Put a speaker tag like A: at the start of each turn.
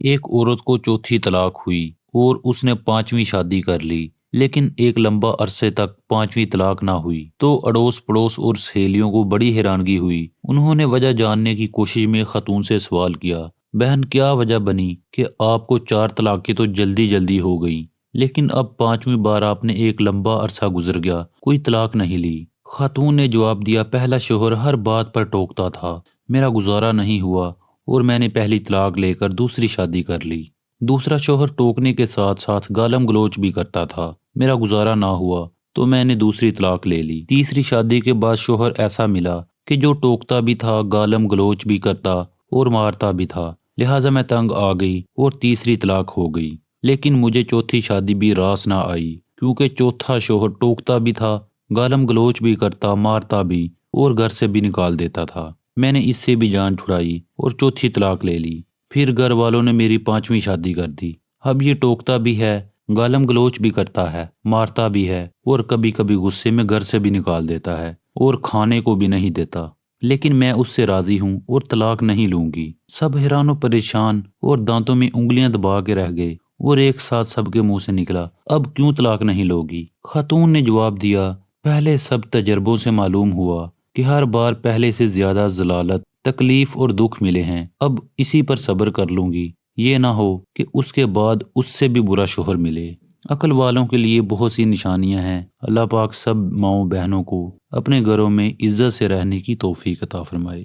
A: ایک عورت کو چوتھی طلاق ہوئی اور اس نے پانچویں شادی کر لی، لیکن ایک لمبا عرصے تک پانچویں طلاق نہ ہوئی تو اڑوس پڑوس اور سہیلیوں کو بڑی حیرانگی ہوئی۔ انہوں نے وجہ جاننے کی کوشش میں خاتون سے سوال کیا، بہن کیا وجہ بنی کہ آپ کو چار طلاقیں تو جلدی جلدی ہو گئی، لیکن اب پانچویں بار آپ نے ایک لمبا عرصہ گزر گیا کوئی طلاق نہیں لی؟ خاتون نے جواب دیا، پہلا شوہر ہر بات پر ٹوکتا تھا، میرا گزارا نہیں ہوا اور میں نے پہلی طلاق لے کر دوسری شادی کر لی۔ دوسرا شوہر ٹوکنے کے ساتھ ساتھ گالم گلوچ بھی کرتا تھا، میرا گزارا نہ ہوا تو میں نے دوسری طلاق لے لی۔ تیسری شادی کے بعد شوہر ایسا ملا کہ جو ٹوکتا بھی تھا، گالم گلوچ بھی کرتا اور مارتا بھی تھا، لہٰذا میں تنگ آ گئی اور تیسری طلاق ہو گئی۔ لیکن مجھے چوتھی شادی بھی راس نہ آئی، کیونکہ چوتھا شوہر ٹوکتا بھی تھا، گالم گلوچ بھی کرتا، مارتا بھی اور گھر سے بھی نکال دیتا تھا۔ میں نے اس سے بھی جان چھڑائی اور چوتھی طلاق لے لی۔ پھر گھر والوں نے میری پانچویں شادی کر دی۔ اب یہ ٹوکتا بھی ہے، گالم گلوچ بھی کرتا ہے، مارتا بھی ہے اور کبھی کبھی غصے میں گھر سے بھی نکال دیتا ہے اور کھانے کو بھی نہیں دیتا، لیکن میں اس سے راضی ہوں اور طلاق نہیں لوں گی۔ سب حیران و پریشان اور دانتوں میں انگلیاں دبا کے رہ گئے اور ایک ساتھ سب کے منہ سے نکلا، اب کیوں طلاق نہیں لوگی؟ خاتون نے جواب دیا، پہلے سب تجربوں سے معلوم ہوا کہ ہر بار پہلے سے زیادہ ذلالت، تکلیف اور دکھ ملے ہیں، اب اسی پر صبر کر لوں گی، یہ نہ ہو کہ اس کے بعد اس سے بھی برا شوہر ملے۔ عقل والوں کے لیے بہت سی نشانیاں ہیں۔ اللہ پاک سب ماؤں بہنوں کو اپنے گھروں میں عزت سے رہنے کی توفیق عطا فرمائے۔